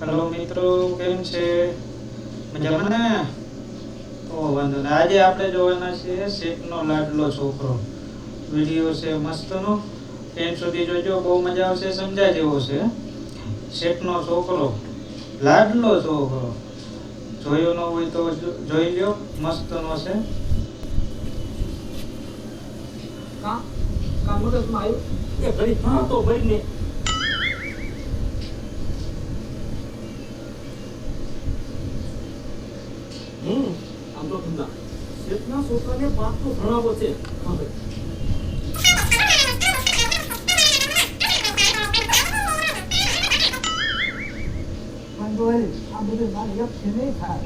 Hello મિત્રો, કેમ છે? મજામાં ને? તો વાંધો નહીં. આજે આપણે જોવાના છીએ શેઠનો લાડલો છોકરો. વિડીયો છે મસ્તનો, એન્ડ સુધી જોજો, બહુ મજા આવશે, સમજાય જેવો છે. શેઠનો છોકરો, લાડલો છોકરો. જોયો ન હોય તો જોઈ લ્યો, મસ્તનો છે. મગજમાં આવ્યું એ ઘડી તો ભરીને આમ તો ધંધા શેઠના છોકરાને વાત તો ભણાવો છે. આ બધું મારે એક છે નહીં થાય.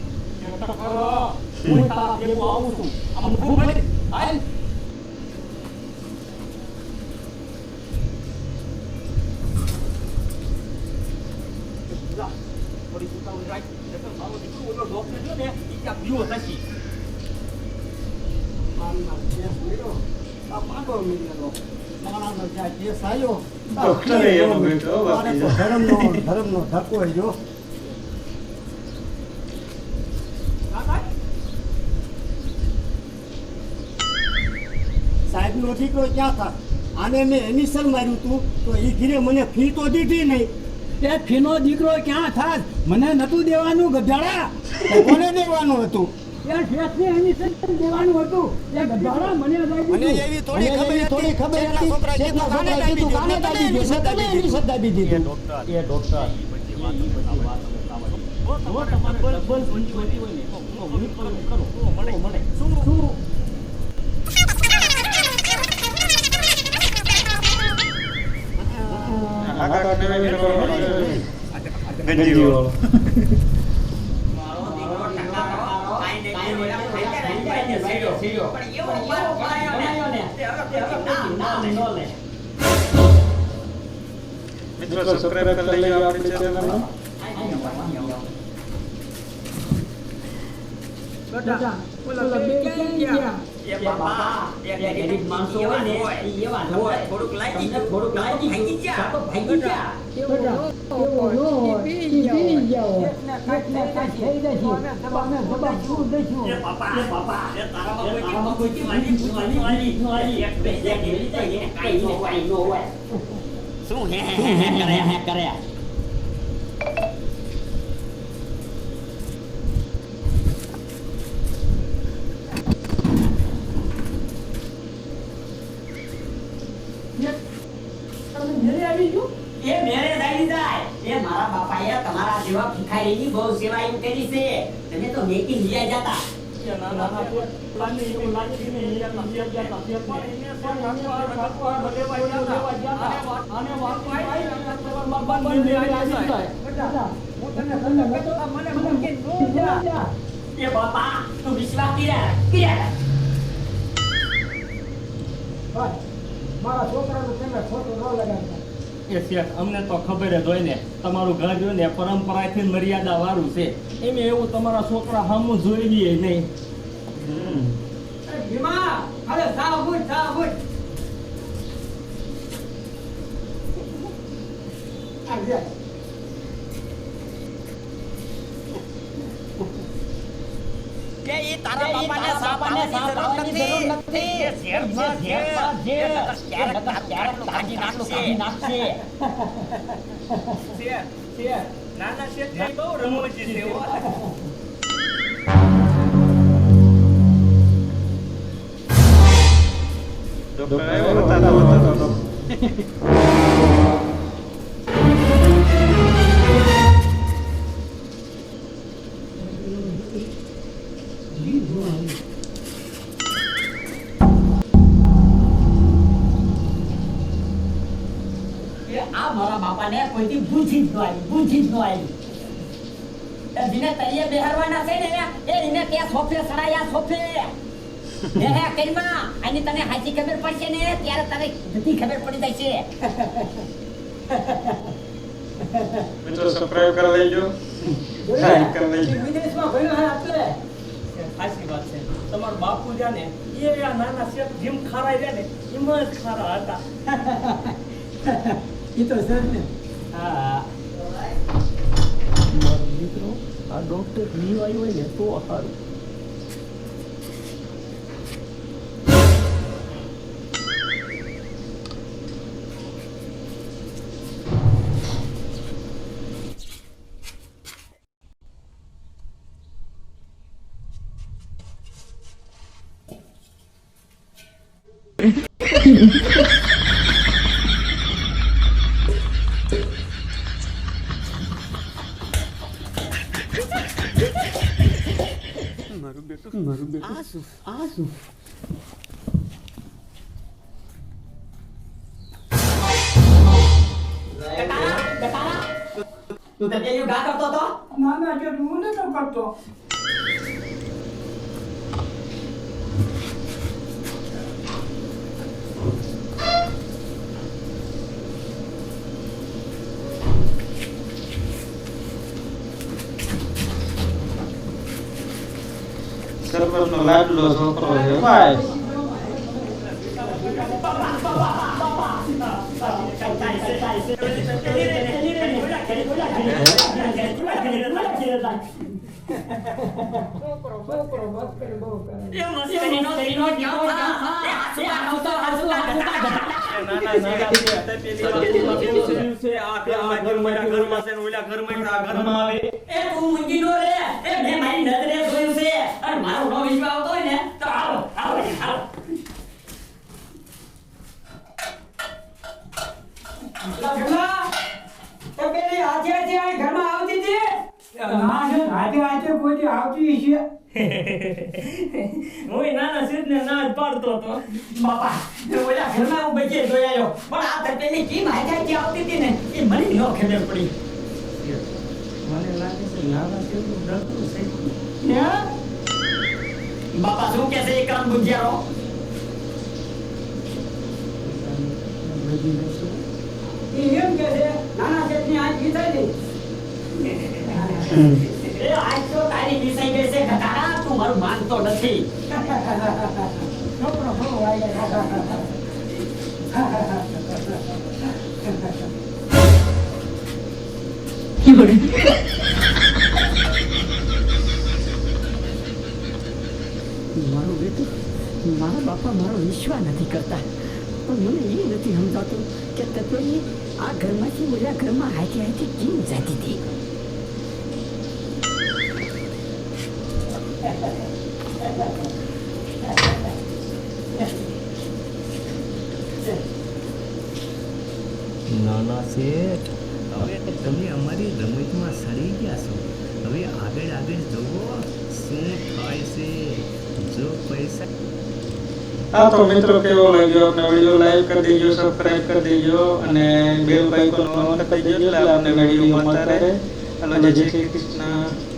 હું તારા ભેગો આવું છું. આમ ખૂબ હાલ થોડી ઉતાવળ રાખ એટલે મારો દીકરો ઓલો ડોક્ટર છે ને ઈ ક્યાં પીવો થશી મારીમાં કેસ લીધો આ પાંડો મિલિયનો મારાનો જ્યાં કેસ આવ્યો ડોક્ટરે એવો કીધો બાપી ધર્મનો ધક્કો જો સાહેબનો દીકરો ક્યાં था આને મેં એનિસલ માર્યું તું તો એ ઘીરે મને ફી તો દીધી નહીં. એ ફીનો દીકરો ક્યાં થાત મને નતું દેવાનું ગધાડા કોને દેવાનું હતું એ શેઠને એનિસલ દેવાનું હતું એ ગધાડા મને એવી થોડી ખબર હતી શેઠના છોકરાએ કીધું કાને દાબી દીધી સદા દીધી એ ડોક્ટર બધી વાત તમારે ડબલ સંજી હોતી હોય ને તો હું પર કરો મળે શું આગળ નવી ગંજી વાળો મિત્રો સબસ્ક્રાઇબ કરી લેજો આપણી ચેનલને. ઓલા બે ક્યાં ગયા એ બાપા એ ગરીબ માણસો હોય ને એવા હોય થોડુંક લાગી ભાગી ગયા તો ભાગી ગયા એવો પી જાઓ એટલે થઈ જશે અમે જવાબ શું દઈશું એ બાપા એ તારામાં કોઈ વાલી એક બે જે કેવી જાય એને કાઈ નો હોય શું હે કરે તમારા જેવા ભિખારીની બહુ સેવા કરી છે. તમે તો નેકી લીયા જાતા એ બાપા તું વિશ્વાસ કર્યા મારા છોકરાનો તમે ફોટો ન લગાડતા એ શેઠ અમને તો ખબર જ હોય ને તમારું ઘર જો ને પરંપરાથી મર્યાદા વાળું છે એમ એવું તમારા છોકરા હમું જોઈએ નહીં. કે ઈ તારા બાપાને સાંભળવાની જરૂર નથી એ શેઠ જે ક્યારેક ભાગી નાખશે શેઠ નાના શેઠ બહુ રમૂજી છે ડોક્ટર આવ્યો બતાવો આ મારા બાપાને કોઈથી પૂછી જ ન આવી એ દિને તળિયે બેહારવાના છે ને એને ત્યાં સોફે સડાયા સોફે હે કઈમાં આની તને હાચી ખબર પડશે ને ત્યારે તને બધી ખબર પડી જાય છે. મિત્રો સબસ્ક્રાઇબ કરી લેજો, લાઈક કરી લેજો. વિદેશમાં ભણ્યો હે એટલે ખાસી વાત છે. તમારો બાપુ જાને એ આ નાના શેઠ જેમ ખારાઈ રહ્યા ને એમ જ ખારા હતા. ઈ તો સર ને હા ડોક્ટર નહીં આવ્યો હોય ને તો સારું. મારું બેટું આ શું તું તો પેલું ગા કરતો તો ના ના જો હું નતો કરતો. સરપંચનો લાડલો છોકરો છે ભાઈ. છોકરો બસ કરે બહુ કરે. એ તું મૂંગી નો રે એ મેં મારી નજરે જોયું છે અને મારો નો વિશ્વાસ આવતો હોય ને તો આવો આવો આવો તો પેલી આજે આજે આ ઘરમાં આવતી હતી. ના છે આજે આજે કોઈ દી આવતી છે. હું નાના સિદ્ધને ના જ પાડતો હતો. બાપા ઓલા ઘરમાં હું બચે જોઈ આવ્યો પણ આ તપેલી કેમ હાજાથી આવતી હતી ને એ મને ન ખબર પડી. મને લાગે છે નાના જેવું ડરતું છે. હે? બાપા શું કહે છે એ કામ ગુંજારો એ એમ કે છે નાના શેઠની આંખ વિસાઈ એ આજ તો તારી વિસાઈ ગઈ છે ગધાડા તું મારું માનતો નથી. છોકરો બહુ વાગ્યા. મારું બેટું મારા બાપા મારો વિશ્વાસ નથી કરતા પણ મને એ નથી સમજાતું કે તપેલી આ ઘરમાંથી ઓલા ઘરમાં હાથે હાથે કેમ જતી હતી. નાના શેઠ, હવે તમે અમારી રમતમાં સડી ગયા છો. હવે આગળ આગળ જુઓ શું થાય છે. જો પૈસા હા તો મિત્રો કેવો લાગ્યો આપણે વિડીયો લાઈક કરી દેજો, સબસ્ક્રાઇબ કરી દેજો અને બેલ આઇકોન ઓન કરી દેજો એટલે આપણે વિડીયો મળતા રહે. હલો જય શ્રી કૃષ્ણ.